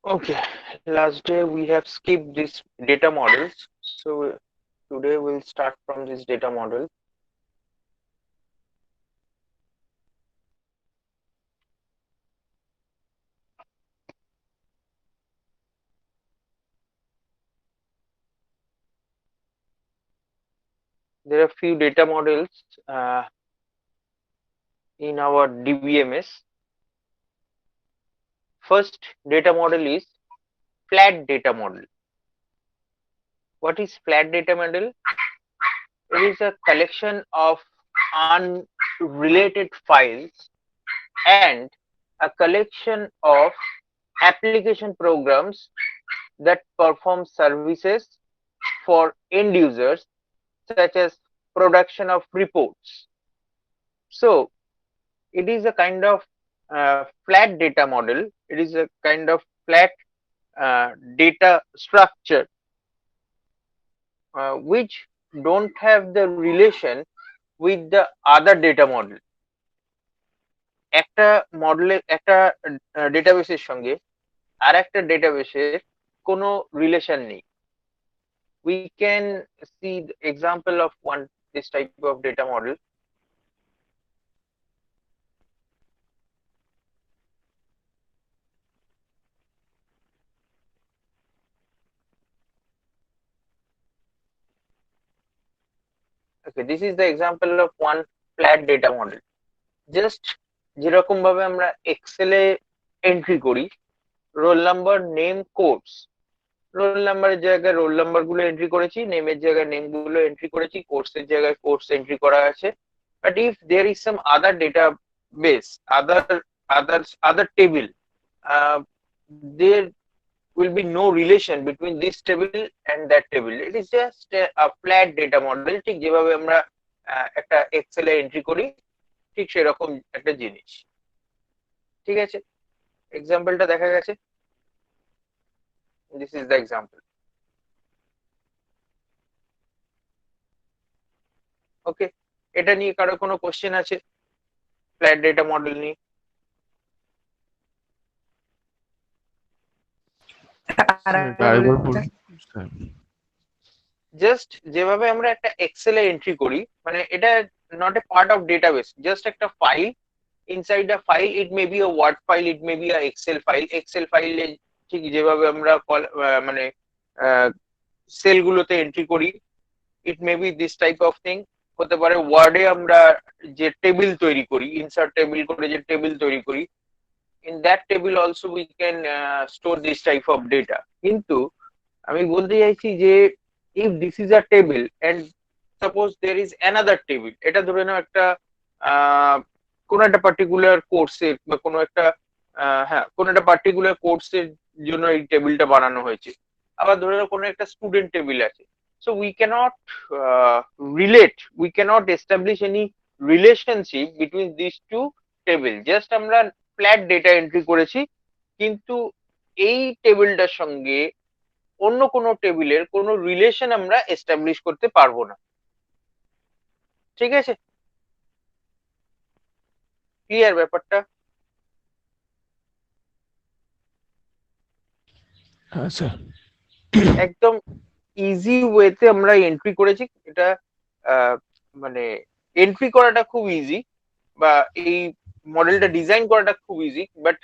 Okay, last day we have skipped this data models. So today we'll start from this data model. There are few data models in our DBMS. First data model is flat data model. What is flat data model? It is a collection of unrelated files and a collection of application programs that perform services for end users such as production of reports. So it is a kind of flat data model. It is a kind of flat data structure which don't have the relation with the other data model. একটা মডেলের একটা ডেটাবেসের সঙ্গে আর একটা ডেটাবেসের কোনো relation নেই। We can see the example of one this type of data model. Okay, this is the example of one flat data model. Just যেরকম ভাবে আমরা এক্সেল এ এন্ট্রি করি roll number name course, roll নাম্বারের জায়গায় roll number গুলো entry করেছি, নেমের জায়গায় নেম গুলো এন্ট্রি করেছি, কোর্সের জায়গায় কোর্স এন্ট্রি করা আছে। But if there is some other database, other table, uh, there will be no relation between this table and that table. It is just a flat data model, ঠিক যেভাবে আমরা একটা Excel এ entry করি ঠিক সেরকম একটা জিনিস। ঠিক আছে, এক্সাম্পলটা দেখা গেছে। This is the example. Okay, এটা নিয়ে কারো কোনো কোশ্চেন আছে ফ্ল্যাট ডেটা মডেল নিয়ে? জাস্ট যেভাবে আমরা একটা এক্সেল এ এন্ট্রি করি, মানে এটা not a part of database, just একটা file. Inside a file, it may be a Word file, it may be a Excel file. Excel ফাইলে ঠিক যেভাবে আমরা মানে সেল গুলোতে এন্ট্রি করি, it may be this type of thing. হতে পারে ওয়ার্ডে আমরা যে টেবিল তৈরি করি, ইনসার্ট টেবিল করে যে টেবিল তৈরি করি, in that table also we can store this type of data. কিন্তু আমি বলতে চাইছি যে if this is a table and suppose there is another table, এটা ধরে নাও একটা কোন একটা পার্টিকুলার কোর্সের বা কোন একটা হ্যাঁ কোন একটা পার্টিকুলার কোর্সের জন্য এই টেবিলটা বানানো হয়েছে। আবার ধরে নাও কোন একটা স্টুডেন্ট টেবিল আছে। So we cannot we cannot establish any relationship between these two table. Just আমরা ফ্ল্যাট ডেটা এন্ট্রি করেছি, কিন্তু এই টেবিলটার সঙ্গে অন্য কোনো টেবিলের কোনো রিলেশন আমরা এস্টাবলিশ করতে পারবো না। ঠিক আছে, ক্লিয়ার ব্যাপারটা? আচ্ছা, একদম ইজি ওয়েতে আমরা এন্ট্রি করেছি এটা। মানে এন্ট্রি করাটা খুব ইজি, বা এই মডেলটা ডিজাইন করাটা খুব ইজি। বাট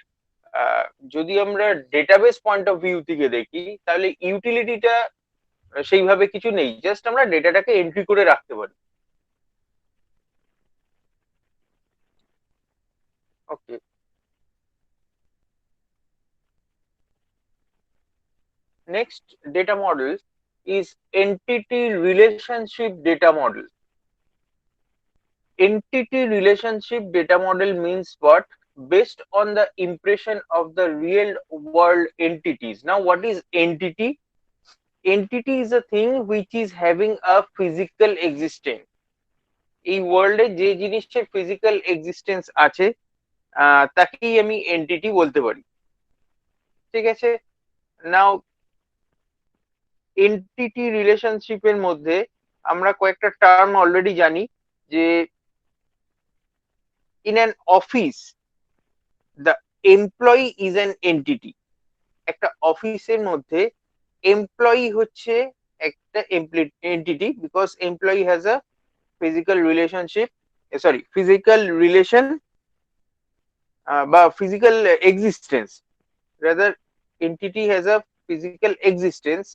যদি আমরা ডেটাবেস পয়েন্ট অফ ভিউ থেকে দেখি, তাহলে ইউটিলিটিটা সেইভাবে কিছু নেই। জাস্ট আমরা ডেটাটাকে এন্ট্রি করে রাখতে পারি। ওকে, next data model is entity relationship data model. Entity relationship data model means what? Based on the impression of the real world entities. Now, what is entity? Entity is a thing which is having a physical existence. এই ওয়ার্ল্ডে যে জিনিসের physical existence আছে তাকেই আমি entity বলতে পারি। ঠিক আছে, নাও এন্টিটি রিলেশনশিপের মধ্যে আমরা কয়েকটা টার্ম অলরেডি জানি, যে in an office the employee is an entity. একটা অফিসের মধ্যে এমপ্লয়ি হচ্ছে একটা entity, because employee has a physical relationship, sorry physical relation বা physical existence, rather entity has a physical existence.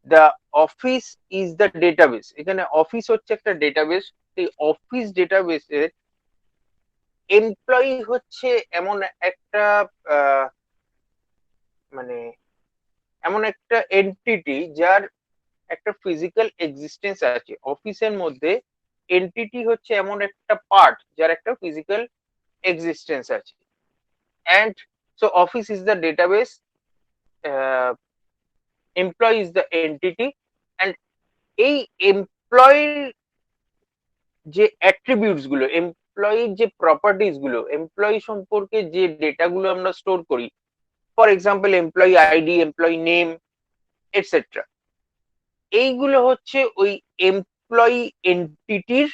The office is the database. এখানে office হচ্ছে একটা database, এই অফিস ডেটাবেসের এমপ্লয়ি হচ্ছে এমন একটা আহ, মানে এমন একটা এন্টিটি যার একটা ফিজিক্যাল এক্সিস্টেন্স আছে। অফিসের মধ্যে এন্টিটি হচ্ছে এমন একটা পার্ট যার একটা ফিজিক্যাল এক্সিস্টেন্স আছে। And so office is the database, employee is the entity, and এই এমপ্লয়ির যে অ্যাট্রিবিউটস গুলো, এমপ্লয়ির যে প্রপার্টিস গুলো, এমপ্লয়ি সম্পর্কে যে ডেটা গুলো আমরা স্টোর করি, for example employee ID, employee name, etcetera, এইগুলো হচ্ছে ওই এমপ্লয়ি এন্টিটির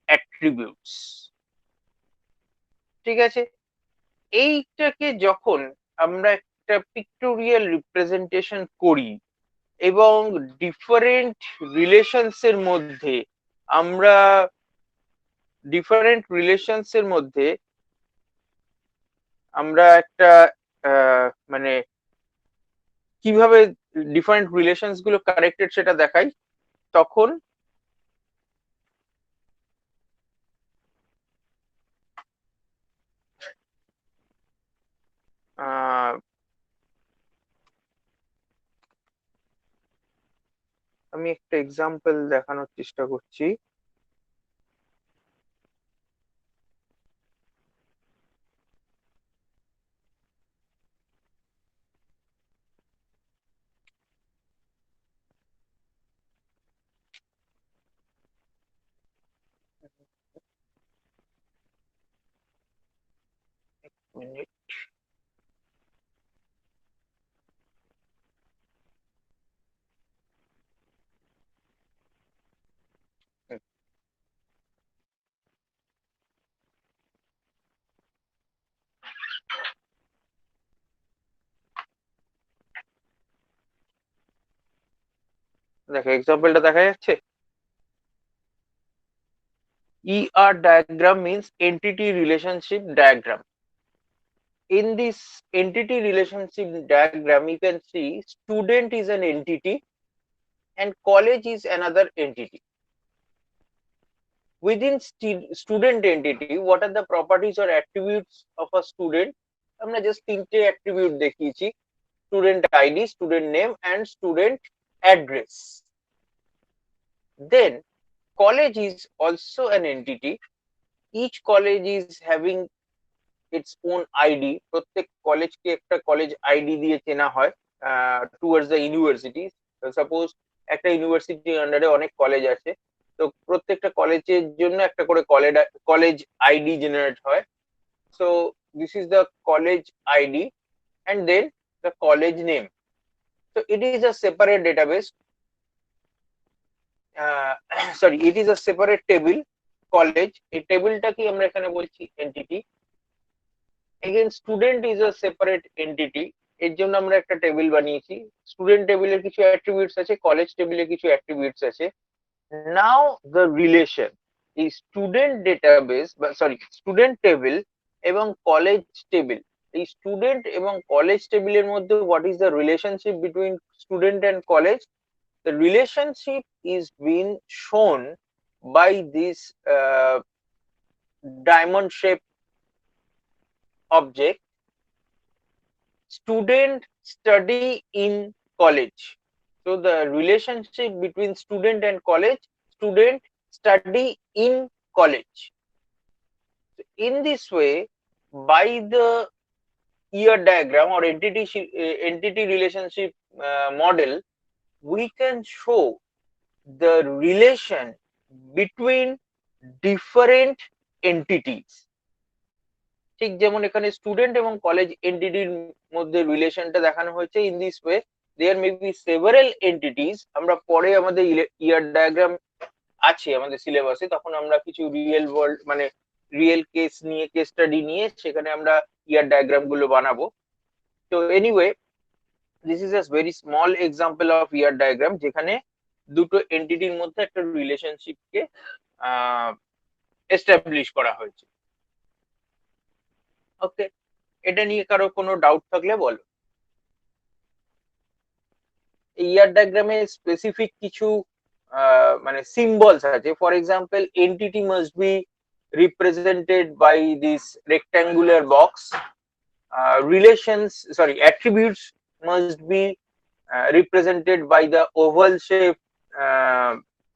অ্যাট্রিবিউটস। ঠিক আছে, এইটাকে যখন আমরা একটা পিক্টোরিয়াল রিপ্রেজেন্টেশন করি এবং ডিফারেন্ট রিলেশনস এর মধ্যে আমরা একটা মানে কিভাবে ডিফারেন্ট রিলেশনস গুলো কানেক্টেড সেটা দেখাই, তখন আমি একটা এক্সাম্পল দেখানোর চেষ্টা করছি। মিনিট। দেখো এক্সাম্পলটা দেখা যাচ্ছে। diagram means entity relationship diagram. In this entity relationship diagram, you can see student is an entity and college is another entity. Within student entity, what are the properties or attributes of a student? আমরা just তিনটে attribute দেখিয়েছি: student ID, student name and student address. Then college is also an entity. Each college is having its own ID. প্রত্যেক কলেজকে একটা college ID দিয়ে চেনা হয় towards the university. Suppose একটা ইউনিভার্সিটির আন্ডারে অনেক কলেজ আছে, তো প্রত্যেকটা কলেজের জন্য একটা করে কলেজ আইডি জেনারেট হয়। So this is the college ID, and then the college name. So it is a separate database, sorry, it is a separate table, college। এই টেবিলটা কি আমরা এখানে বলছি entity. Again student is a separate entity, এর জন্য আমরা একটা টেবিল বানিয়েছি। স্টুডেন্ট টেবিলের কিছু অ্যাট্রিবিউটস আছে, কলেজ টেবিলের কিছু অ্যাট্রিবিউটস আছে। নাও দ্য রিলেশন, এই স্টুডেন্ট ডেটাবেস বা সরি স্টুডেন্ট টেবিল এবং কলেজ টেবিল, এই স্টুডেন্ট এবং কলেজ টেবিলের মধ্যে what is the relationship between student and college? The relationship is being shown by this diamond shaped object, student study in college. So the relationship between student and college, student study in college. In this way, by the year diagram or entity relationship model, we can show the relation between different entities. ঠিক যেমন এখানে student এবং college এন্টিটির মধ্যে রিলেশনটা দেখানো হয়েছে। In this way there may be several entities. আমরা পরে আমাদের ইয়ার ডায়াগ্রাম আছে আমাদের সিলেবাসে, তখন আমরা কিছু রিয়েল ওয়ার্ল্ড মানে রিয়েল কেস নিয়ে, কেস স্টাডি নিয়ে সেখানে আমরা ইয়ার ডায়াগ্রাম গুলো বানাবো। তো তো anyway, this is a very small example of year diagram, যেখানে দুটো এন্টিটির মধ্যে একটা রিলেশনশিপকে এস্টাবলিশ করা হয়েছে। ওকে, এটা নিয়ে কারো কোনো ডাউট থাকলে বলো। এই ইয়ার ডায়াগ্রামে স্পেসিফিক কিছু মানে সিম্বলস আছে। For example, entity must be represented by this rectangular box. Relations, sorry, attributes must be represented by the oval shape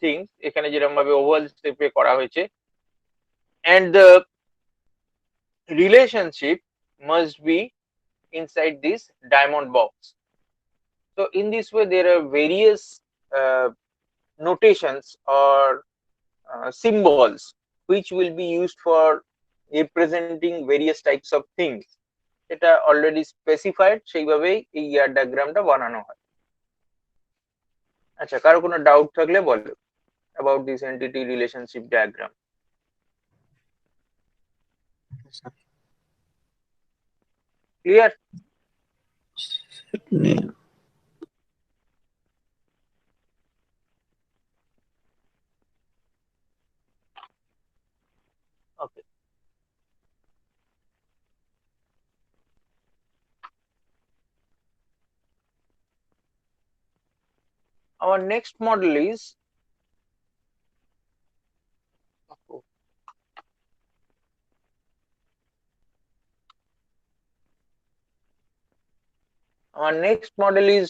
thing, এখানে যেরকম ভাবে ওভাল শেপে করা হয়েছে, and the relationship must be inside this diamond box. So in this way there are various notations or symbols which will be used for representing various types of things. এটা already specified, সেইভাবেই এই ইয়ার ডায়াগ্রামটা বানানো হয়। আচ্ছা, কারো কোনো doubt থাকলে বলো about this entity relationship diagram. Clear? Okay. Our next model is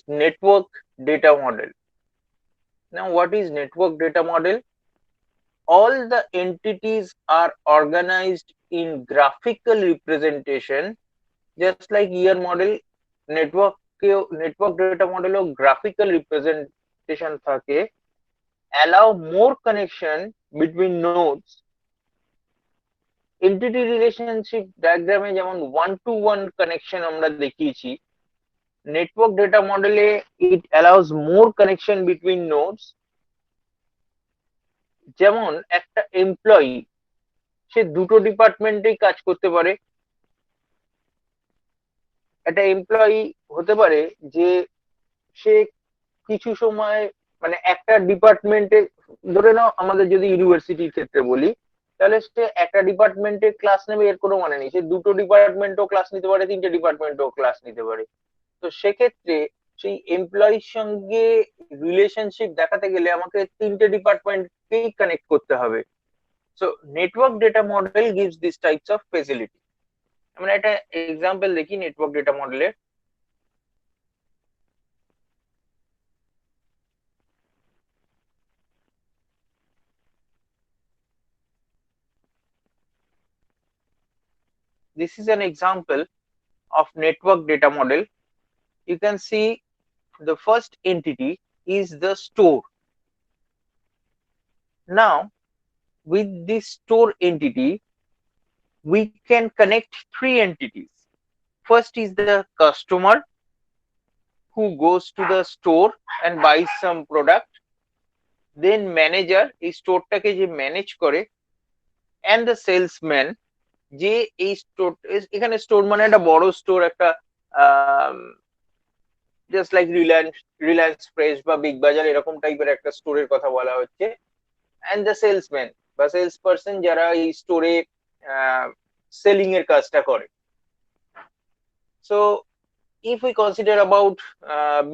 network data model. Now, what is network data model? All the entities are organized in graphical representation, just like year model. network data model of graphical representation থাকে, allow more connection between nodes. entity relationship diagram এ যেমন one to one connection আমরা দেখিয়েছি, network data model A it allows more connection between nodes. যেমন একটা employee, সে দুটো ডিপার্টমেন্টেই কাজ করতে পারে। একটা এমপ্লয়ি হতে পারে যে সে কিছু সময় মানে একটা ডিপার্টমেন্টে, ধরে নাও আমাদের যদি ইউনিভার্সিটির ক্ষেত্রে বলি, তাহলে সে একটা ডিপার্টমেন্টে ক্লাস নেবে এর কোনো মানে নেই, সে দুটো ডিপার্টমেন্টও ক্লাস নিতে পারে, তিনটে ডিপার্টমেন্টও ক্লাস নিতে পারে। তো সেক্ষেত্রে সেই এমপ্লয়ির সঙ্গে রিলেশনশিপ দেখাতে গেলে আমাকে তিনটে ডিপার্টমেন্টকেই কানেক্ট করতে হবে। So network data model gives this types of facility. আমরা একটা এক্সাম্পল দেখি নেটওয়ার্ক ডেটা মডেলের। This is an example of network data model. You can see the first entity is the store. Now, with this store entity, we can connect three entities. First is the customer who goes to the store and buys some product. Then manager, এই স্টোরটাকে যে manage করে, and the salesman, যে এই store, এখানে store মানে একটা বড় store, একটা জাস্ট লাইক রিলায়েন্স ফ্রেশ বা বিগ বাজার এরকম টাইপের একটা স্টোরের কথা বলা হচ্ছে। অ্যান্ড দ্য সেলসম্যান বা সেলস পার্সন, যারা এই স্টোরে সেলিং এর কাজটা করে। So if we consider about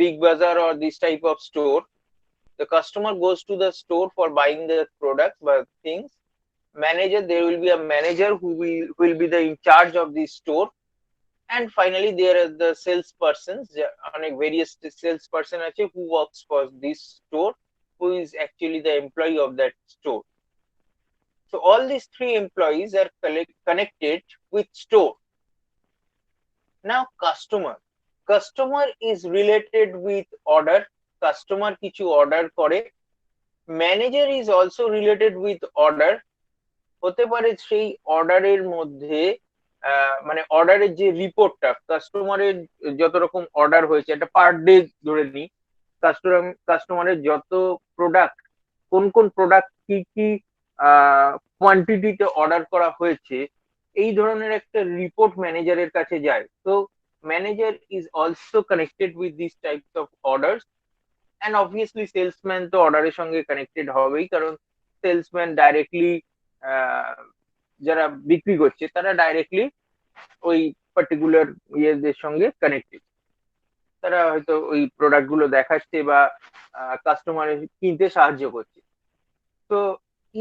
big bazaar or this type of store, the customer goes to the store for buying the products but things. Manager, there will be a manager who will be the in charge of the store. And finally there are the sales persons, অনেক various sales person আছে who works for this store, who is actually the employee of that store. So all these three employees are connected with store. Now customer is related with order. Customer কিছু order করে। Manager is also related with order. হতে পারে সেই অর্ডারের মধ্যে মানে অর্ডারের যে রিপোর্টটা, কাস্টমারের যত রকম অর্ডার হয়েছে, একটা পার ডে ধরে নিই, কাস্টমারের যত প্রোডাক্ট, কোন কোন প্রোডাক্ট কি কি কোয়ান্টিটিতে অর্ডার করা হয়েছে, এই ধরনের একটা রিপোর্ট ম্যানেজারের কাছে যায়। তো manager is also connected with these types of orders, and obviously salesman তো অর্ডারের সঙ্গে কানেক্টেড হবেই, কারণ সেলসম্যান ডাইরেক্টলি যারা বিক্রি করছে তারা ডাইরেক্টলি ওই পার্টিকুলার ইয়েদের সঙ্গে কানেক্টেড, তারা হয়তো ওই প্রোডাক্ট গুলো দেখাচ্ছে বা কাস্টমার কিনতে সাহায্য করছে। তো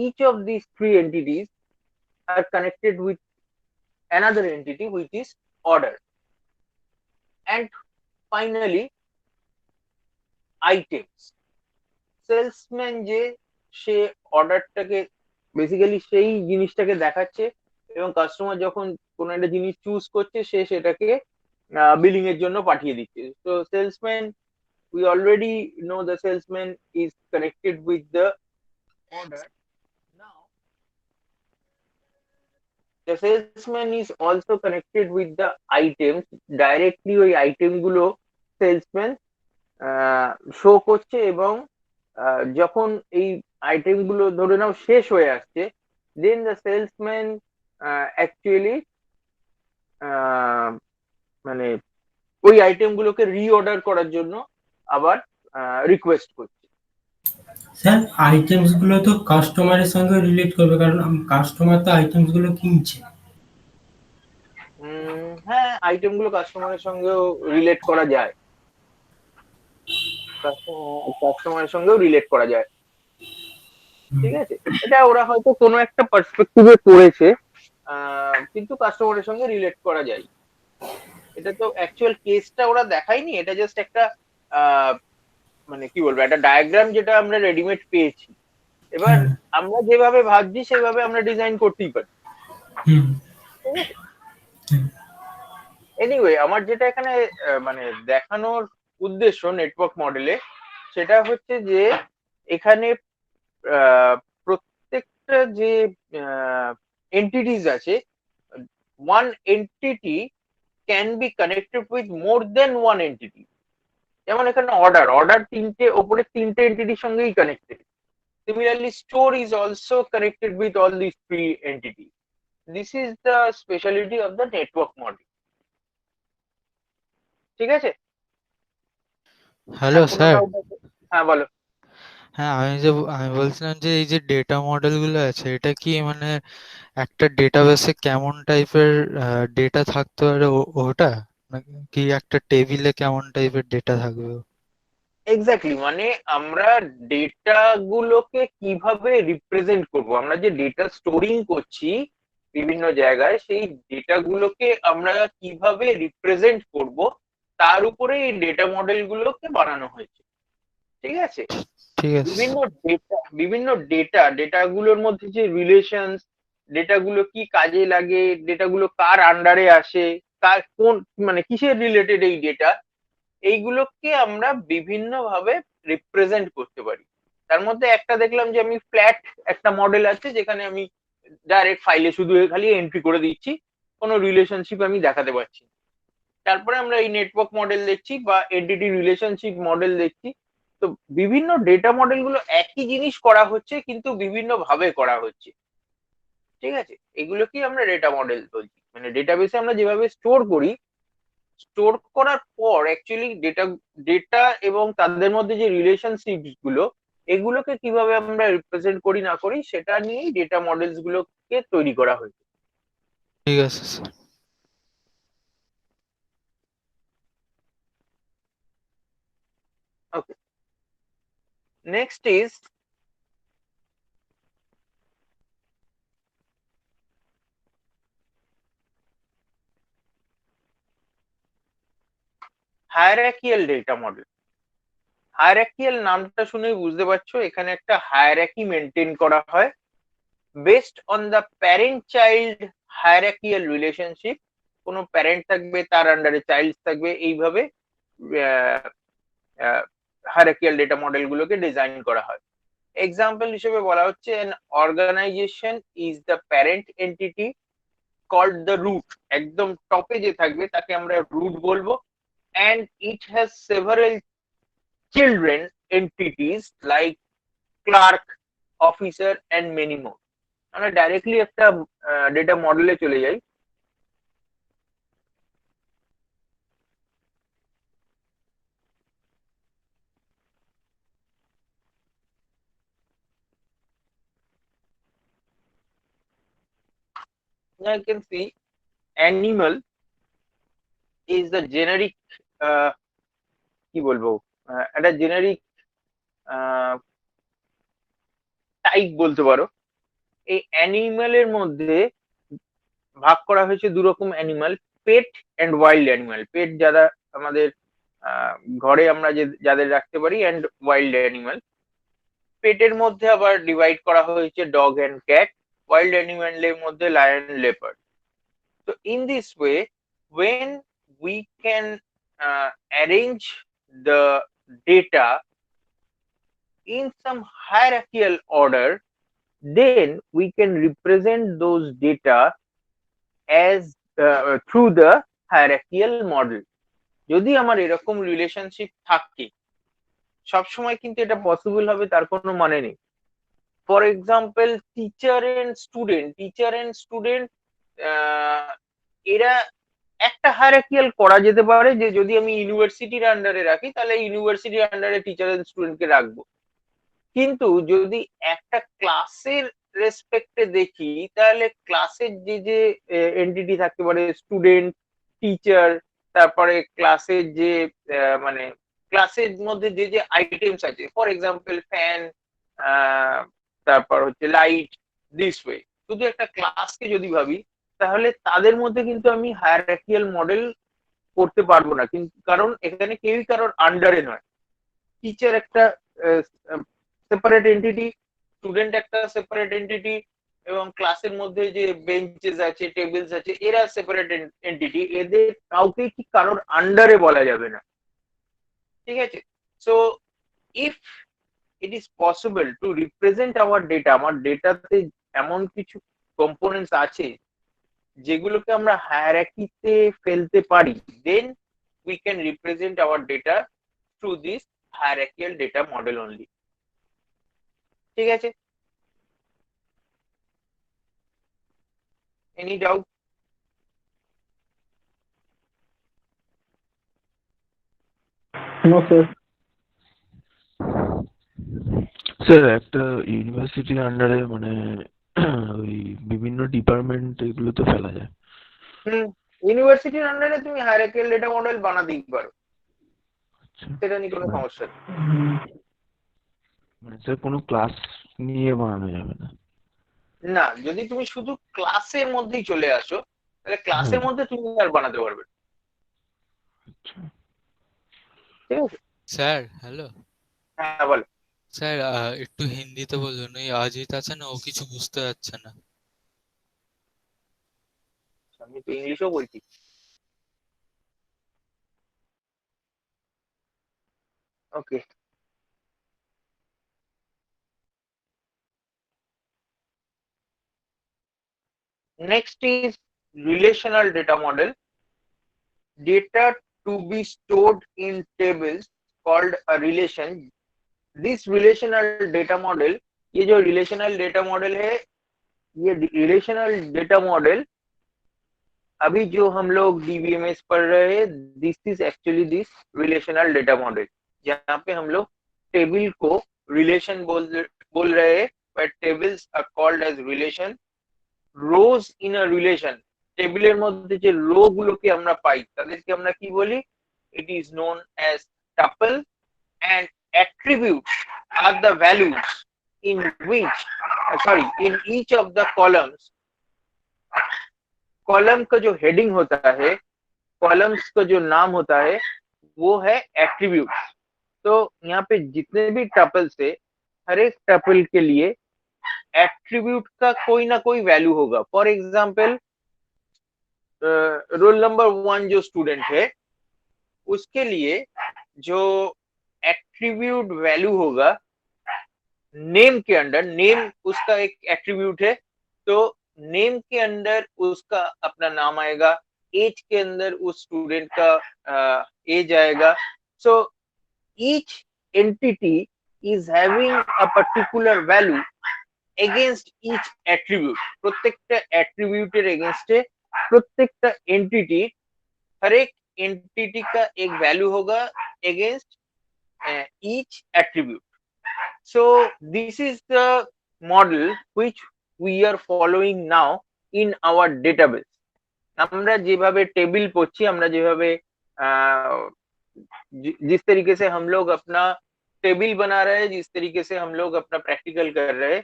each of these three entities are connected with another entity which is order, and finally items. Salesman যে সে অর্ডারটাকে বেসিক্যালি সেই জিনিসটাকে দেখাচ্ছে, এবং কাস্টমার যখন কোনো একটা জিনিস চুজ করছে সে সেটাকে বিলিং এর জন্য পাঠিয়ে দিচ্ছে। তো salesman, we already know the salesman is connected with the order. Now the salesman is also connected with the items. Directly ওই আইটেম গুলো সেলসম্যান শো করছে, এবং যখন এই আইটেম গুলো ধরে নাও শেষ হয়ে আসছে, দেন দ্য সেলসম্যান অ্যাকচুয়ালি মানে ওই আইটেম গুলোকে রিঅর্ডার করার জন্য আবার রিকোয়েস্ট করছে। স্যার আইটেমস গুলো তো কাস্টমারের সঙ্গে রিলেট করবে, কারণ কাস্টমার তো আইটেমস গুলো কিনছে। হ্যাঁ, আইটেম গুলো কাস্টমারের সঙ্গেও রিলেট করা যায়, কাস্টমারের সঙ্গেও রিলেট করা যায়। ঠিক আছে, এটা ওরা হয়তো কোনো একটা পার্সপেক্টিভে করেছে, কিন্তু কাস্টমারের সঙ্গে রিলেট করা যায়। এটা তো অ্যাকচুয়াল কেসটা ওরা দেখায়নি, এটা জাস্ট একটা মানে কি বলবো, একটা ডায়াগ্রাম যেটা আমরা রেডিমেড পেয়েছি। এবার হ্যাঁ। আমরা যেভাবে ভাবছি সেভাবে আমরা ডিজাইন করতেই পারি। হুম। ঠিক আছে, এনিওয়ে আমার যেটা এখানে মানে দেখানোর উদ্দেশ্য নেটওয়ার্ক মডেলে, সেটা হচ্ছে যে এখানে প্রত্যেকটা যে এন্টিটিস আছে, one entity can be connected with more than one entity. যেমন এখানে অর্ডার, তিনটে ওপরে তিনটে এন্টিটির সঙ্গেই connected. Similarly, store is also connected with all these three entities. This is the speciality of the network model. ঠিক আছে, হ্যালো কোনো স্যার। ডাউট আছে? হ্যাঁ বলো। হ্যাঁ, আমি বলছিলাম যে এই যে ডেটা মডেল গুলো আছে, এটা কি মানে একটা ডেটাবেসে কেমন টাইপের ডেটা থাকতে পারে ওটা, নাকি একটা টেবিলে কেমন টাইপের ডেটা থাকবে? এক্স্যাক্টলি, মানে আমরা ডেটা গুলোকে কিভাবে রিপ্রেজেন্ট করব, আমরা যে ডেটা স্টোরিং করছি বিভিন্ন জায়গায়, সেই ডেটা গুলোকে আমরা কিভাবে রিপ্রেজেন্ট করব তার উপরে এই ডেটা মডেল গুলোকে বানানো হয়েছে। ঠিক আছে, ঠিক আছে স্যার। বিভিন্ন ডেটা গুলোর মধ্যে যে রিলেশনস, ডেটা গুলো কি কাজে লাগে, ডেটা গুলো কার আন্ডারে আসে, কার কোন মানে কিসের রিলেটেড এই ডেটা, এইগুলোকে আমরা বিভিন্ন ভাবে রিপ্রেজেন্ট করতে পারি। তার মধ্যে একটা দেখলাম যে আমি ফ্ল্যাট একটা মডেল আছে, যেখানে আমি ডাইরেক্ট ফাইলে শুধু খালি এন্ট্রি করে দিচ্ছি, কোনো রিলেশনশিপ আমি দেখাতে পারছি না। তারপরে আমরা এই নেটওয়ার্ক মডেল দেখছি বা এন্টিটি রিলেশনশিপ মডেল দেখছি। তো বিভিন্ন ডেটা মডেল গুলো একই জিনিস করা হচ্ছে, কিন্তু বিভিন্ন ভাবে করা হচ্ছে। ঠিক আছে, এগুলোকেই আমরা ডেটা মডেল বলছি। মানে ডেটাবেসে আমরা যেভাবে স্টোর করি, স্টোর করার পর অ্যাকচুয়ালি ডেটা এবং তাদের মধ্যে যে রিলেশনশিপ গুলো, এগুলোকে কিভাবে আমরা রিপ্রেজেন্ট করি না করি, সেটা নিয়েই ডেটা মডেলস গুলোকে তৈরি করা হয়েছে। ঠিক আছে sir. Okay, next is hierarchical data model. Hierarchical নামটা শুনেই বুঝতে পারছো এখানে একটা হায়ারার্কি মেনটেন করা হয় based on the parent child hierarchical relationship. কোনো প্যারেন্ট থাকবে, তার আন্ডারে চাইল্ড থাকবে, এইভাবে হায়ারার্কিয়াল ডেটা মডেল গুলোকে ডিজাইন করা হয়। এক্সাম্পল হিসেবে বলা হচ্ছে an organization is the parent entity called the root, একদম টপে যে থাকবে তাকে আমরা রুট বলবো, and it has several children entities like clerk, officer and many more. আমরা ডাইরেক্টলি একটা ডেটা মডেলে চলে যাই। I can see animal is the generic কি বলবো একটা জেনারিক টাইপ বলতে পারো। এই অ্যানিমালের মধ্যে ভাগ করা হয়েছে দু রকম animal, pet and wild animal. Pet যারা আমাদের আহ, ঘরে আমরা যে যাদের রাখতে পারি, এন্ড ওয়াইল্ড অ্যানিমাল। পেটের মধ্যে আবার ডিভাইড করা হয়েছে ডগ এন্ড ক্যাট, ওয়াইল্ড অ্যানিমালের মধ্যে লায়ন, লেপার্ড। তো in this way, when we can arrange the data in some hierarchical order, then we can represent those data as through the hierarchical model। যদি আমার এরকম relationship থাকে, সবসময় কিন্তু এটা possible হবে তার কোনো মানে নেই। For example, teacher and student এরা একটা হায়ারার্কিয়াল করা যেতে পারে, যে যদি আমি ইউনিভার্সিটির আন্ডারে রাখি তাহলে ইউনিভার্সিটির আন্ডারে টিচার এন্ড স্টুডেন্টকে রাখবো। কিন্তু যদি একটা ক্লাসের রেসপেক্টে দেখি, তাহলে ক্লাসের যে যে এন্টিটি থাকতে পারে, স্টুডেন্ট, টিচার, তারপরে ক্লাসের যে মানে ক্লাসের মধ্যে যে যে আইটেমস আছে, ফর এক্সাম্পল ফ্যান, তারপর হচ্ছে লাইট, দিস ওয়ে। শুধু একটা ক্লাসকে যদি ভাবি, তাহলে তাদের মধ্যে কিন্তু আমি হায়ারার্কিয়াল মডেল করতে পারবো না, কিন্তু কারণ এখানে কেউই কারোর আন্ডারে নয়। টিচার একটা সেপারেট এন্টিটি, স্টুডেন্ট একটা সেপারেট এন্টিটি, এবং ক্লাসের মধ্যে যে বেঞ্চেস আছে, টেবিলস আছে, এরা সেপারেট এন্টিটি। এদের কাউকে কি কারোর আন্ডারে বলা যাবে না, ঠিক আছে? So if it is possible to represent our data, আমার ডেটাতে এমন কিছু কম্পোনেন্টস আছে যেগুলোকে আমরা হায়ারার্কিতে ফেলতে পারি, then we can represent our data through this hierarchical data model only. ঠিক আছে? Any doubt? No sir. Sir একটা ইউনিভার্সিটির আন্ডারে মানে ওই বিভিন্ন ডিপার্টমেন্ট এগুলো তো ফেলা যায়। ইউনিভার্সিটির আন্ডারে তুমি হায়ারার্কিয়াল ডেটা মডেল বানাতেই পারো, আচ্ছা, সেটা নিয়ে কোনো সমস্যা নেই। মানে স্যার কোনো ক্লাস নিয়ে বানানো যাবে না? না, যদি তুমি শুধু ক্লাসের মধ্যেই চলে আসো, তাহলে ক্লাসের মধ্যে তুমি আর বানাতে পারবে না। আচ্ছা। ঠিক আছে? স্যার হ্যালো হ্যাঁ বলো। স্যার, একটু হিন্দিতে বলুন। ওই অজিত আছে না, ও কিছু বুঝতে পারছে না। আমি তো ইংলিশও বলছি। ওকে, next is relational data model. Data to be stored in tables called a relation. This relational data model, ये जो relational data model है, ये relational data model अभी जो हम लोग DBMS पढ़ रहे हैं, this is actually this relational data model, जहाँ पे हम लोग टेबल को रिलेशन बोल रहे हैं, but tables are called as relation. Rows in a relation, টেবিলের মধ্যে যে রো গুলোকে আমরা পাই তাদেরকে আমরা কি বলি? It is known as tuple, and attributes are the values in which in each of the columns। Column का जो हेडिंग होता है, कॉलम्स का जो नाम होता है, वो है एट्रीब्यूट्स। तो यहाँ पे जितने भी टपल्स है, हर एक टपल के लिए एट्रीब्यूट का कोई ना कोई वैल्यू होगा। फॉर एग्जाम्पल, रोल नंबर 1 जो स्टूडेंट है, उसके लिए जो एट्रीब्यूट वैल्यू होगा नेम के अंडर, नेम उसका एक एट्रीब्यूट है, तो नेम के अंदर उसका अपना नाम आएगा, एज के अंदर उस स्टूडेंट का एज आएगा। So each entity is having a particular value against each attribute। প্রত্যেকটা অ্যাট্রিবিউটের এগেইনস্টে প্রত্যেকটা এন্টিটি, हर एक एंटिटी का एक वैल्यू होगा against each attribute। So this is the model which we are following now in our database. আমরা যেভাবে table পড়ছি, আমরা যেভাবে जिस तरीके से हम लोग अपना टेबल बना रहे हैं, जिस तरीके से हम लोग अपना प्रैक्टिकल कर रहे हैं,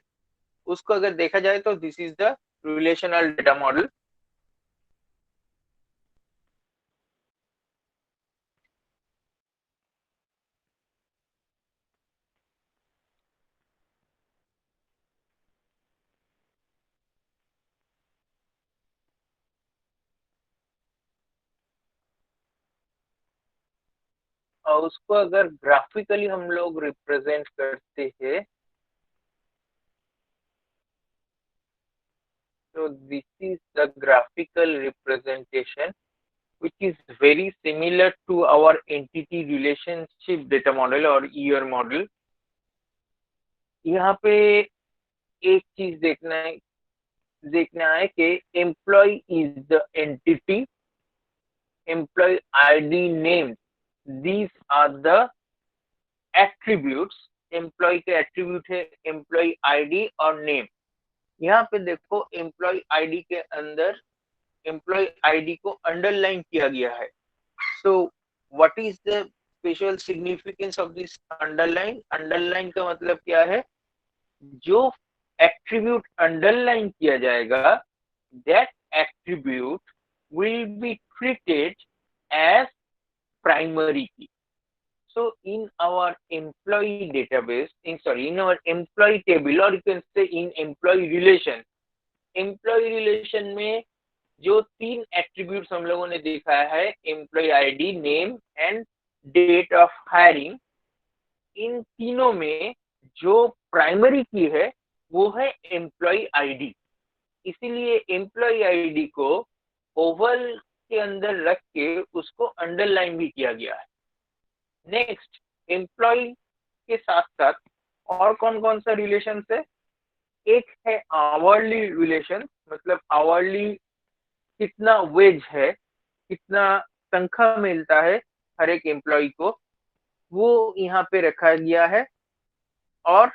उसको अगर देखा जाए तो this is the relational data model. और उसको अगर ग्राफिकली हम लोग रिप्रेजेंट करते हैं तो this is the graphical representation which is very similar to our entity relationship data model और ER model. यहाँ पे एक चीज देखना है कि employee is the entity, employee ID name, these are the attributes. Employee के एट्रीब्यूट है एम्प्लॉय आईडी और नेम. यहाँ पे देखो एम्प्लॉय आईडी के अंदर एम्प्लॉय आईडी को अंडरलाइन किया गया है. So what is the special significance of this underline? Underline का मतलब क्या है? जो एट्रीब्यूट अंडरलाइन किया जाएगा that attribute will be treated as primary key. So in our employee database, in our employee table, or you can say in employee relation में जो 3 attributes हम लोगों ने दिखाया है, employee ID, name and date of hiring, इन तीनों में जो प्राइमरी की है वो है एम्प्लॉय आईडी. इसीलिए एम्प्लॉय आईडी को ओवल के अंदर रख के उसको अंडरलाइन भी किया गया है. नेक्स्ट, एम्प्लॉय के साथ साथ और कौन कौन सा रिलेशन है? एक है आवरली रिलेशन, मतलब आवरली कितना वेज है, कितना तनख्वाह मिलता है हर एक एम्प्लॉय को, वो यहाँ पे रखा गया है. और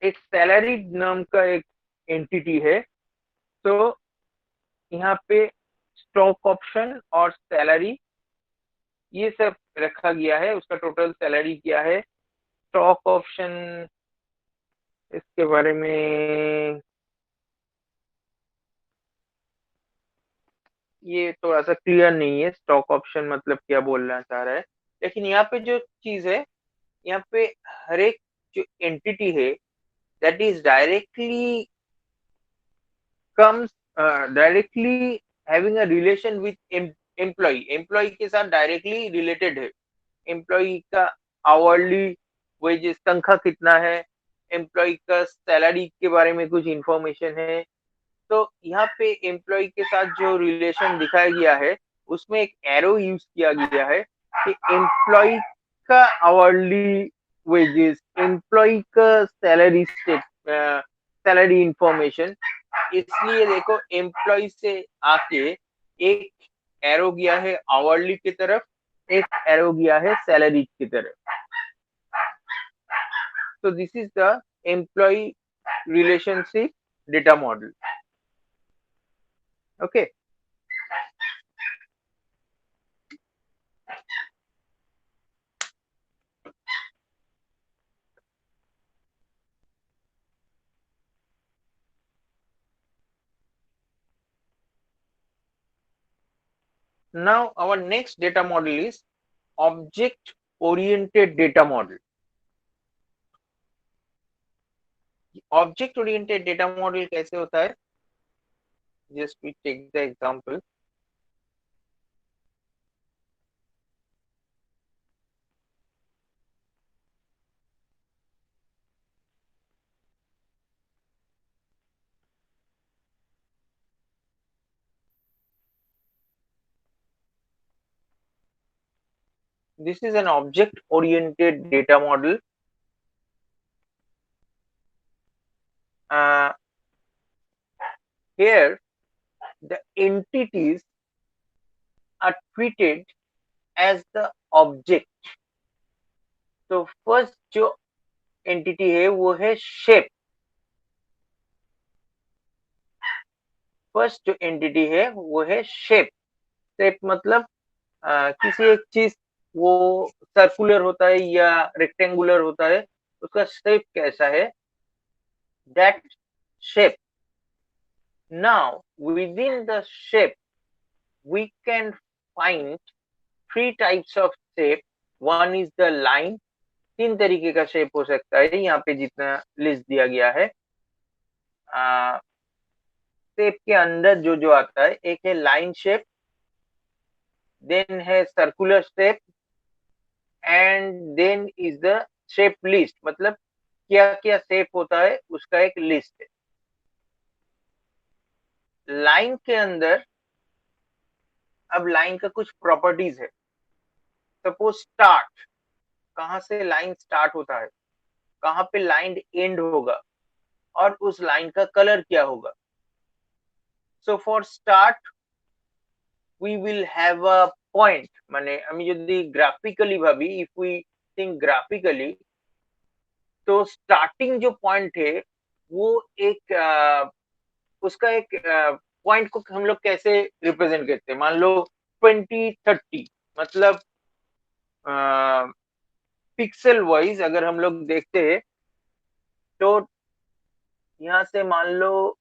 एक सैलरी नाम का एक एंटिटी है. तो यहाँ पे स्टॉक ऑप्शन और सैलरी ये सब रखा गया है. उसका टोटल सैलरी क्या है, स्टॉक ऑप्शन, इसके बारे में ये थोड़ा सा क्लियर नहीं है स्टॉक ऑप्शन मतलब क्या बोलना चाह रहा है. लेकिन यहाँ पे जो चीज है, यहाँ पे हर एक जो एंटिटी है that is directly comes directly having a relation with employee. Employee के साथ डायरेक्टली रिलेटेड है. एम्प्लॉय का आवरली वेजेस, तनख्वाह कितना है, एम्प्लॉय का सैलरी के बारे में कुछ इंफॉर्मेशन है. तो यहाँ पे एम्प्लॉय के साथ जो रिलेशन दिखाया गया है उसमें एक एरो यूज किया गया है कि एम्प्लॉय का आवरली वेजेस, एम्प्लॉय का सैलरी सैलरी इंफॉर्मेशन. इसलिए देखो एम्प्लॉय से आके एक एरो गया है आवरली की तरफ, एक एरो गया है सैलरी की तरफ. तो this is the employee relationship data model. Okay. Now our next data model is object oriented data model. Object oriented data model कैसे होता है? Just we take the example. This is an object oriented data model. Here the entities are treated as the object. तो first जो entity है वो है shape. First जो entity है वो है शेप। शेप मतलब किसी एक चीज वो सर्कुलर होता है या रेक्टेंगुलर होता है, उसका शेप कैसा है, that shape. Now within the shape we can find three types of shape. One is the line. तीन तरीके का शेप हो सकता है, यहाँ पे जितना लिस्ट दिया गया है। शेप के अंदर जो जो आता है, एक है लाइन शेप, देन है circular shape, and then is the shape list, मतलब क्या क्या शेप होता है उसका एक लिस्ट है। लाइन के अंदर अब लाइन का कुछ प्रॉपर्टीज है। सपोज स्टार्ट, कहां से लाइन स्टार्ट होता है, कहां पे लाइन एंड होगा, और उस लाइन का कलर क्या होगा। So for start we will have a point, माने আমি যদি গ্রাফিক্যালি ভাবি, इफ वी थिंक ग्राफिकली, तो स्टार्टिंग जो पॉइंट है वो एक उसका एक पॉइंट को हम लोग कैसे रिप्रेजेंट करते हैं। मान लो 2030, मतलब पिक्सल वाइज अगर हम लोग देखते हैं तो यहाँ से मान लो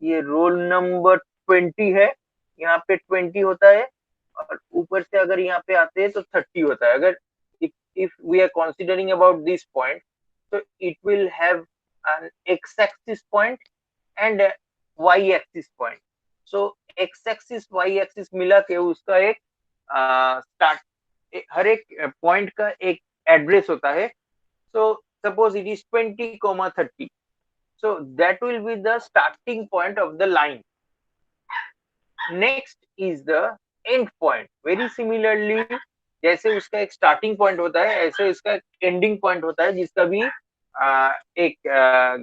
ये रोल नंबर 20 है, यहाँ पे 20 होता है, और ऊपर से अगर यहाँ पे आते हैं तो 30 होता है। अगर if we are considering about this point, so it will have an x-axis point and a y-axis point. So x-axis y-axis मिला के उसका एक स्टार्ट, हर एक पॉइंट का एक एड्रेस होता है। So suppose it is 20, 30. So that will be the starting point of the line. Next is the end point. Very similarly, जैसे उसका एक स्टार्टिंग पॉइंट होता है, ऐसे उसका एक एंडिंग पॉइंट होता है, जिसका भी एक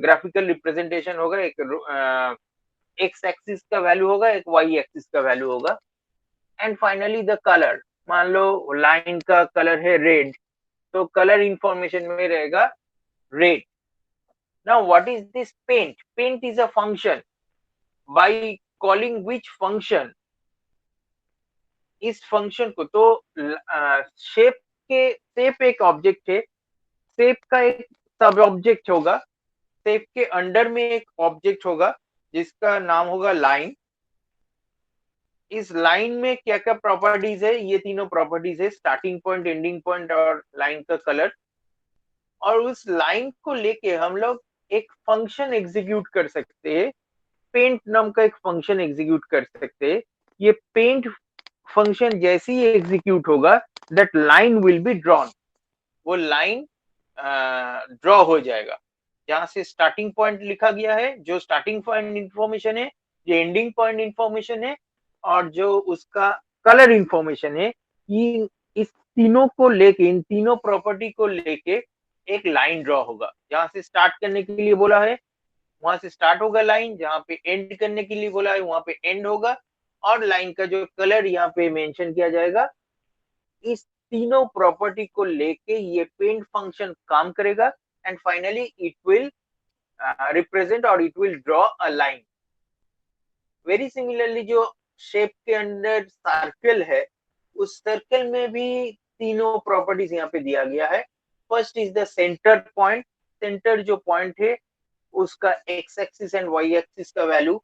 ग्राफिकल रिप्रेजेंटेशन होगा। एक एक्स एक्सिस का वैल्यू होगा, एक वाई एक्सिस का वैल्यू होगा। एंड फाइनली द कलर, मान लो लाइन का कलर है रेड, तो कलर इंफॉर्मेशन में रहेगा red. Now what is this paint? Paint is a function. By calling which function, इस फंक्शन को, तो शेप एक ऑब्जेक्ट है, शेप का एक सब ऑब्जेक्ट होगा, शेप के अंडर में एक ऑब्जेक्ट होगा जिसका नाम होगा लाइन। इस लाइन में क्या क्या प्रॉपर्टीज है, ये तीनों प्रॉपर्टीज है, स्टार्टिंग पॉइंट, एंडिंग पॉइंट और लाइन का कलर। और उस लाइन को लेके हम लोग एक फंक्शन एग्जीक्यूट कर सकते हैं, पेंट नाम का एक फंक्शन एग्जीक्यूट कर सकते हैं। ये पेंट फंक्शन जैसे ही एग्जीक्यूट होगा, that line will be drawn, वो लाइन ड्रॉ हो जाएगा। जहां से स्टार्टिंग पॉइंट लिखा गया है, जो स्टार्टिंग पॉइंट इंफॉर्मेशन है, जो एंडिंग पॉइंट इंफॉर्मेशन है, और जो उसका कलर इंफॉर्मेशन है, ये इस तीनों को लेके, इन तीनों प्रॉपर्टी को लेके एक लाइन ड्रॉ होगा। जहां से स्टार्ट करने के लिए बोला है वहां से स्टार्ट होगा लाइन, जहां पे एंड करने के लिए बोला है वहां पे एंड होगा, और लाइन का जो कलर यहाँ पे मेंशन किया जाएगा। इस तीनों प्रॉपर्टी को लेके ये पेंट फंक्शन काम करेगा, and finally it will represent और it will draw a line. Very similarly, जो शेप के अंदर सर्कल है, उस सर्कल में भी तीनों प्रॉपर्टीज यहाँ पे दिया गया है। First is the centre point, centre जो पॉइंट है उसका X axis and Y axis का value.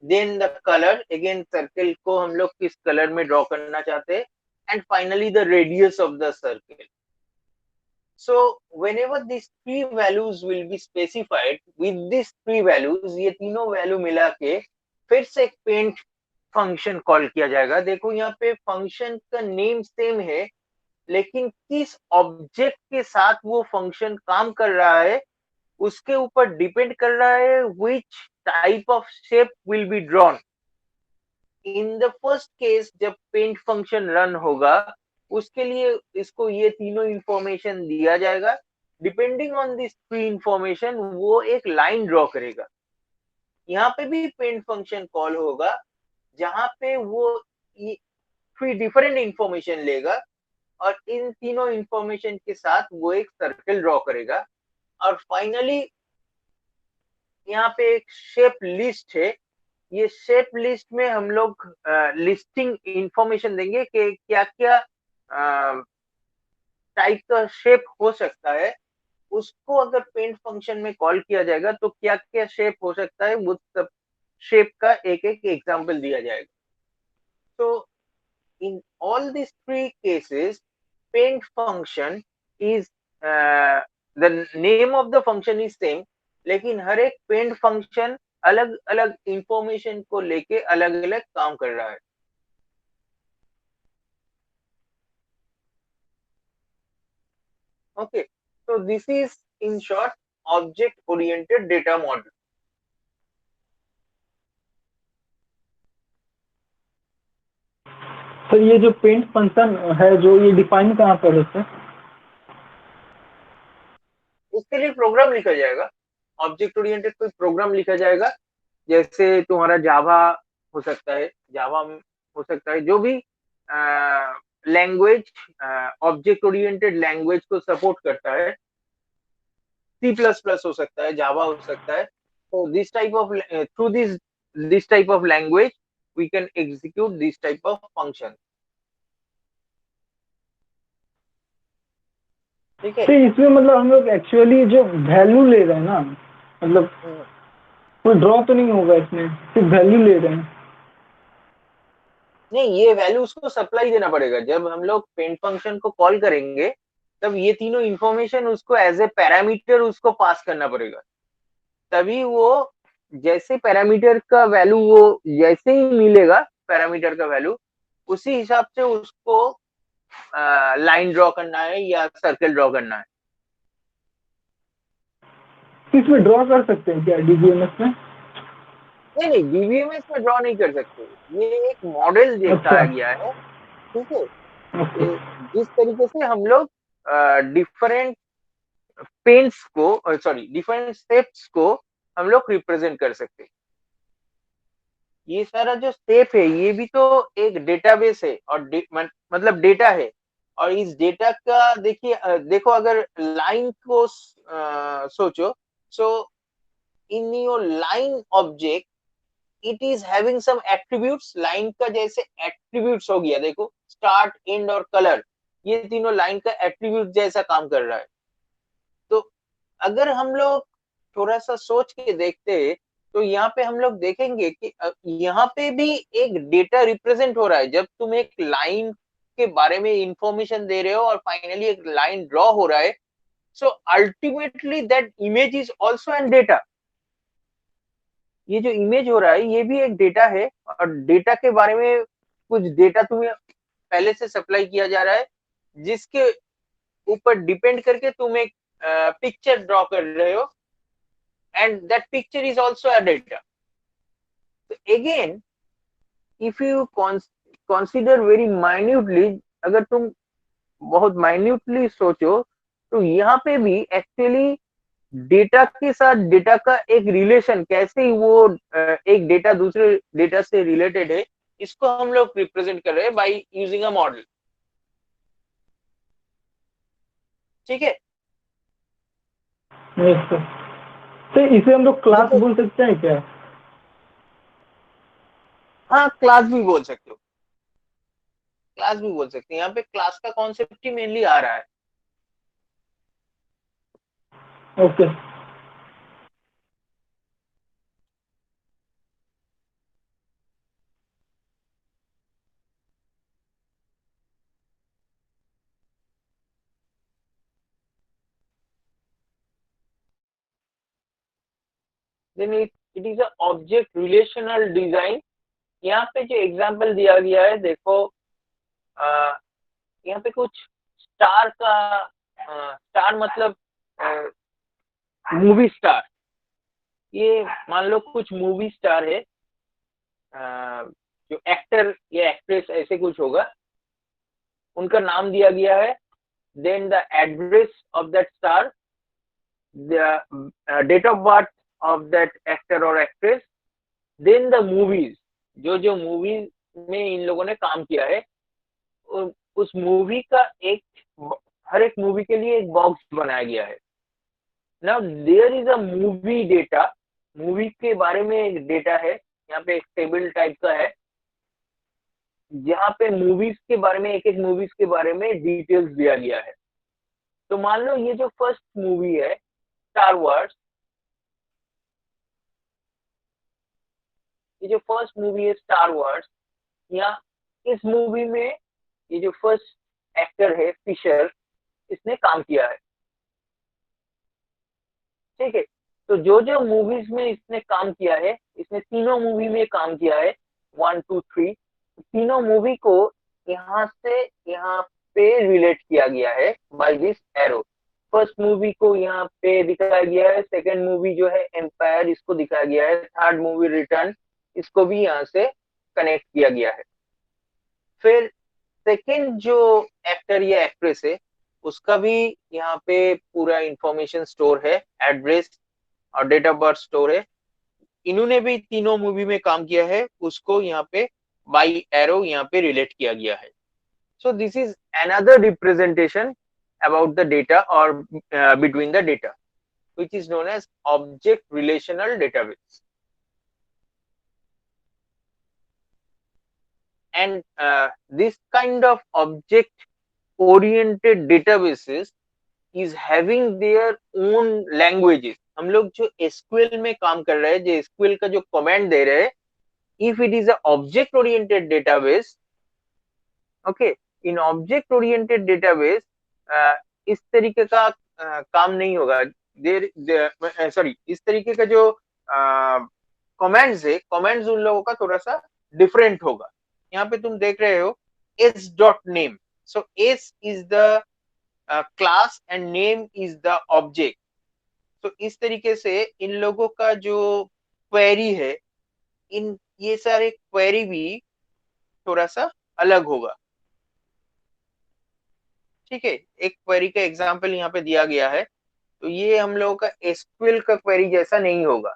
Then the colour, again circle को हम लोग किस कलर में ड्रॉ करना चाहते हैं, and finally the radius of the circle. So whenever these three values will be specified, with these three values, ये तीनों वैल्यू मिला के फिर से एक पेंट फंक्शन कॉल किया जाएगा। देखो यहाँ पे फंक्शन का नेम सेम है, लेकिन किस ऑब्जेक्ट के साथ वो फंक्शन काम कर रहा है उसके ऊपर डिपेंड कर रहा है which type of shape will be drawn. In the first case, जब पेंट फंक्शन रन होगा, उसके लिए इसको ये तीनों इंफॉर्मेशन दिया जाएगा। Depending on this three information वो एक लाइन ड्रॉ करेगा। यहाँ पे भी पेंट फंक्शन कॉल होगा, जहां पे वो थ्री डिफरेंट इंफॉर्मेशन लेगा, और इन तीनों इंफॉर्मेशन के साथ वो एक सर्कल ड्रॉ करेगा। और फाइनली यहाँ पे एक शेप लिस्ट है, ये शेप लिस्ट में हम लोग लिस्टिंग इंफॉर्मेशन देंगे कि क्या क्या टाइप का शेप हो सकता है, उसको अगर पेंट फंक्शन में कॉल किया जाएगा तो क्या क्या शेप हो सकता है, वो सब शेप का एक एक एग्जांपल दिया जाएगा. तो in all these three cases, paint function is the name of the function is same, लेकिन हर एक पेंट फंक्शन अलग अलग इंफॉर्मेशन को लेके अलग अलग काम कर रहा है. Okay, so this is in short object oriented data model. Sir ये जो पेंट फंक्शन है जो ये डिफाइन कहाँ पर है सर? इसके लिए प्रोग्राम लिखा जाएगा, ऑब्जेक्ट ओरिएंटेड कोई प्रोग्राम लिखा जाएगा, जैसे तुम्हारा जावा हो सकता है, जावा हो सकता है, जो भी लैंग्वेज ऑब्जेक्ट ओरिएंटेड लैंग्वेज को सपोर्ट करता है, सी प्लस प्लस हो सकता है, जावा हो सकता है. तो this type of through this type of language we can execute this type of function. ठीक है. तो इसमें मतलब हम लोग एक्चुअली जो वैल्यू ले रहे हैं ना, मतलब कोई ड्रॉ तो नहीं होगा इसमें, सिर्फ वैल्यू ले रहे हैं. नहीं, ये वैल्यू उसको सप्लाई देना पड़ेगा. जब हम लोग पेंट फंक्शन को कॉल करेंगे तब ये तीनों इंफॉर्मेशन उसको एज ए पैरामीटर उसको पास करना पड़ेगा. तभी वो जैसे पैरामीटर का वैल्यू वो जैसे ही मिलेगा पैरामीटर का वैल्यू, उसी हिसाब से उसको लाइन ड्रॉ करना है या सर्कल ड्रॉ करना है. इसमें ड्रॉ कर सकते हैं क्या डीबीएमएस में? नहीं, डीबीएमएस में ड्रॉ नहीं कर सकते. ये एक मॉडल दिखाया गया है. ठीक है. जिस तरीके से हम लोग डिफरेंट पेंट्स को, सॉरी डिफरेंट शेप्स को हम लोग रिप्रेजेंट कर सकते हैं. ये सारा जो शेप है ये भी तो एक डेटाबेस है और मतलब डेटा है. और इस डेटा का देखिए, देखो अगर लाइन को सोचो, so in your line object it is having some attributes. Line का जैसे एट्रीब्यूट्स हो गया, देखो स्टार्ट, एंड और कलर, ये तीनों लाइन का एट्रीब्यूट जैसा काम कर रहा है. तो अगर हम लोग थोड़ा सा सोच के देखते हैं तो यहाँ पे हम लोग देखेंगे कि यहाँ पे भी एक डेटा रिप्रेजेंट हो रहा है. जब तुम एक लाइन के बारे में इंफॉर्मेशन दे रहे हो और फाइनली एक लाइन ड्रॉ हो रहा है, so ultimately that image is also an data. ये जो इमेज हो रहा है ये भी एक डेटा है, और डेटा के बारे में कुछ डेटा तुम्हें पहले से सप्लाई किया जा रहा है, जिसके ऊपर डिपेंड करके तुम एक पिक्चर ड्रॉ कर रहे हो, and that picture is also a data. So again, if you consider very minutely, अगर तुम बहुत minutely सोचो तो यहाँ पे भी एक्चुअली डेटा के साथ डेटा का एक रिलेशन, कैसे ही वो एक डेटा दूसरे डेटा से रिलेटेड है, इसको हम लोग रिप्रेजेंट कर रहे हैं बाय यूजिंग अ मॉडल. ठीक है. तो इसे हम लोग क्लास बोल सकते हैं क्या? हाँ, क्लास भी बोल सकते हो, क्लास भी बोल सकते हैं. यहाँ पे क्लास का कॉन्सेप्ट ही मेनली आ रहा है. Okay. Then it is a object relational design. यहाँ पे जो एग्जाम्पल दिया गया है देखो, यहाँ पे कुछ स्टार का, स्टार मतलब मूवी स्टार. ये मान लो कुछ मूवी स्टार है, जो एक्टर या एक्ट्रेस ऐसे कुछ होगा, उनका नाम दिया गया है. Then the address of that star, the date of birth of that actor और एक्ट्रेस, देन द मूवीज, जो जो मूवी में इन लोगों ने काम किया है, उस मूवी का एक, हर एक मूवी के लिए एक बॉक्स बनाया गया है. Now there is a movie data, movie के बारे में एक डेटा है, यहाँ पे एक टेबल टाइप का है जहाँ पे मूवीज के बारे में, एक एक मूवीज के बारे में डिटेल्स दिया गया है। तो मान लो ये जो फर्स्ट मूवी है स्टार वार्स, ये जो फर्स्ट मूवी है स्टार वार्स, या इस मूवी में ये जो फर्स्ट एक्टर है फिशर, इसने काम किया है। ठीक है, तो जो जो मूवीज में इसने काम किया है, इसने तीनों मूवी में काम किया है, 1 2 3, तीनों मूवी को यहाँ से यहाँ पे रिलेट किया गया है by this arrow. First movie को यहाँ पे दिखाया गया है, सेकंड मूवी जो है एम्पायर, इसको दिखाया गया है, थर्ड मूवी रिटर्न, इसको भी यहाँ से कनेक्ट किया गया है। फिर सेकंड जो एक्टर या एक्ट्रेस है उसका भी यहाँ पे पूरा इंफॉर्मेशन स्टोर है, एड्रेस और डेट ऑफ बर्थ स्टोर है। इन्होंने भी तीनों मूवी में काम किया है, उसको यहाँ पे बाई एरो यहाँ पे रिलेट किया गया है। So this is another representation about the data और between the data which is known as object relational database. And this kind of object oriented databases is having their own languages. हम लोग जो SQL में काम कर रहे हैं, जो SQL का जो कमांड दे रहे हैं, if it is a object oriented database, okay, in object oriented database इस तरीके का काम नहीं होगा। सॉरी, इस तरीके का जो कमांड्स है, कमांड्स उन लोगों का थोड़ा सा डिफरेंट होगा। यहाँ पे तुम देख रहे हो s.name, so s is the class and name is the object। तो इस तरीके से इन लोगों का जो क्वेरी है, इन ये सारे क्वेरी भी थोड़ा सा अलग होगा। ठीक है, एक क्वेरी का एग्जांपल यहाँ पे दिया गया है, तो ये हम लोगों का एसक्यूएल का क्वेरी जैसा नहीं होगा।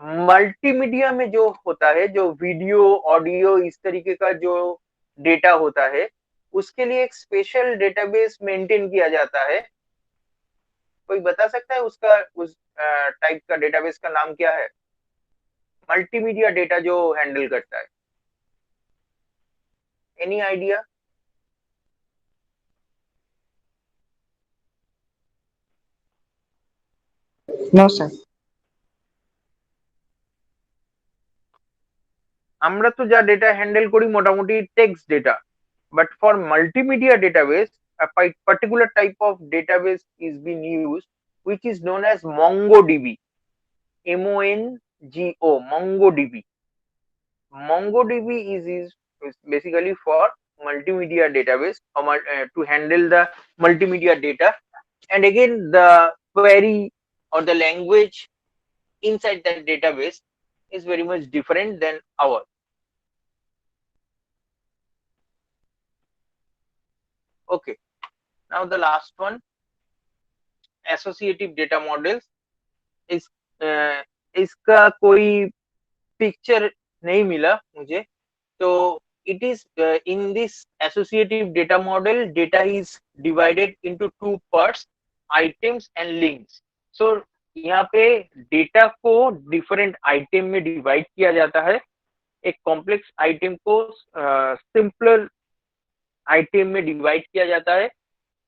मल्टीमीडिया में जो होता है, जो वीडियो ऑडियो इस तरीके का जो डेटा होता है, उसके लिए एक स्पेशल डेटाबेस मेंटेन किया जाता है। कोई बता सकता है उसका, उस टाइप का डेटाबेस का नाम क्या है? मल्टीमीडिया डेटा जो हैंडल करता है, एनी आइडिया? No, sir. আমরা তো যা ডেটা হ্যান্ডেল করি মোটামুটি text data, but for multimedia database a particular type of database is being used which is known as MongoDB. MONGO, MongoDB. MongoDB is basically for multimedia database or to handle the multimedia data, and again the query or the language inside that database is very much different than ours. Okay, now the last one, associative data models. इसका कोई picture नहीं मिला मुझे, तो it is in this associative data model, data is divided into two parts, items and links. So यहाँ पे data को different item में डिवाइड किया जाता है। एक कॉम्प्लेक्स आइटम को सिंपलर आइटम में डिवाइड किया जाता है,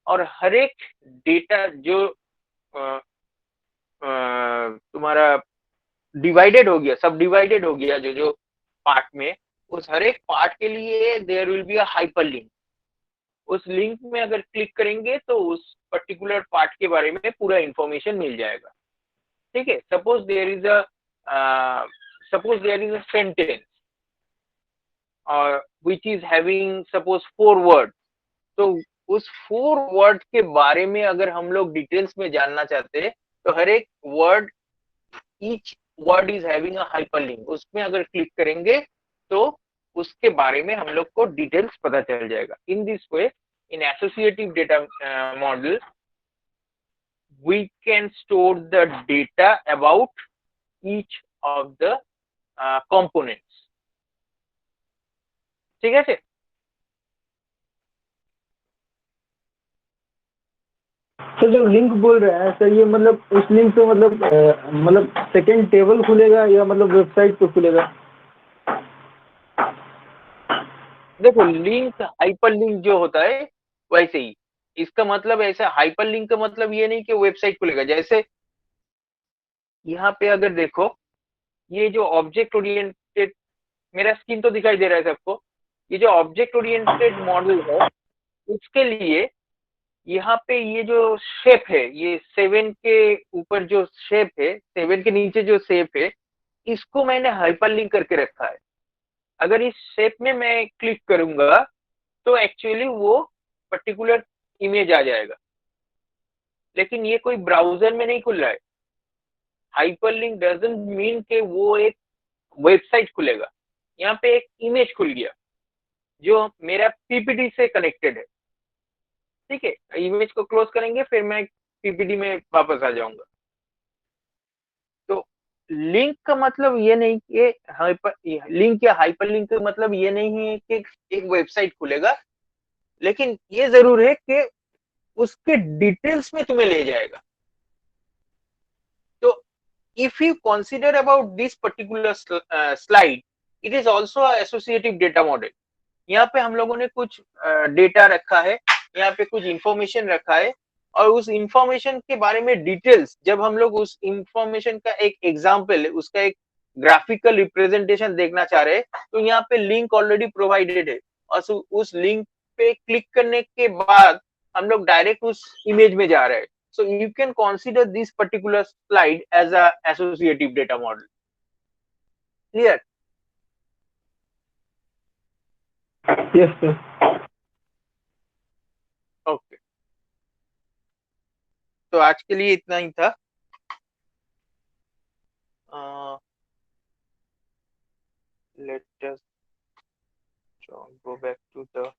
और हर एक डेटा जो तुम्हारा डिवाइडेड हो गया, सब डिवाइडेड हो गया जो जो पार्ट में, उस हर एक पार्ट के लिए there will be a hyper link. उस लिंक में अगर क्लिक करेंगे तो उस पर्टिकुलर पार्ट के बारे में पूरा इंफॉर्मेशन मिल जाएगा। ठीक है, suppose there is a sentence which is having suppose 4 words, तो उस 4 वर्ड के बारे में अगर हम लोग डिटेल्स में जानना चाहते हैं तो हर एक word, each word is having a hyperlink, उसमें अगर क्लिक करेंगे तो उसके बारे में हम लोग को डिटेल्स पता चल जाएगा। In this way, in associative data model we can store the data about each of the components। ঠিক আছে? सर जब लिंक बोल रहे हैं सर, ये मतलब उस लिंक पे मतलब सेकंड टेबल खुलेगा या मतलब वेबसाइट पे खुलेगा? देखो लिंक हाइपर लिंक जो होता है वैसे ही, इसका मतलब ऐसा हाइपर लिंक का मतलब ये नहीं कि वेबसाइट खुलेगा। जैसे यहाँ पे अगर देखो, ये जो ऑब्जेक्ट ओरिएंटेड, मेरा स्क्रीन तो दिखाई दे रहा है सबको, ये जो ऑब्जेक्ट ओरिएंटेड मॉडल है उसके लिए यहाँ पे ये जो शेप है, ये 7 के ऊपर जो शेप है, 7 के नीचे जो शेप है, इसको मैंने हाइपर लिंक करके रखा है। अगर इस शेप में मैं क्लिक करूंगा तो एक्चुअली वो पर्टिकुलर इमेज आ जाएगा, लेकिन ये कोई ब्राउजर में नहीं खुल रहा है। हाइपरलिंक डजंट मीन के वो एक वेबसाइट खुलेगा। यहाँ पे एक इमेज खुल गया जो मेरा पीपीटी से कनेक्टेड है। ठीक है, इमेज को क्लोज करेंगे फिर मैं पीपीटी में वापस आ जाऊंगा। तो लिंक का मतलब ये नहीं कि हाइपर लिंक या हाइपर लिंक का मतलब ये नहीं है कि एक वेबसाइट खुलेगा, लेकिन ये जरूर है कि उसके डिटेल्स में तुम्हें ले जाएगा। तो if you consider about this particular slide, it is also a associative data model. यहाँ पे हम लोगों ने कुछ डेटा रखा है, यहाँ पे कुछ इंफॉर्मेशन रखा है, और उस इंफॉर्मेशन के बारे में डिटेल्स, जब हम लोग उस इंफॉर्मेशन का एक एग्जाम्पल, उसका एक ग्राफिकल रिप्रेजेंटेशन देखना चाह रहे हैं, तो यहाँ पे लिंक ऑलरेडी प्रोवाइडेड है, और उस लिंक पे क्लिक करने के बाद हम लोग डायरेक्ट उस इमेज में जा रहे हैं। So you can consider this particular slide as a associative data model. Clear? Yes sir. Okay. तो आज के लिए इतना ही था। Let us go back to the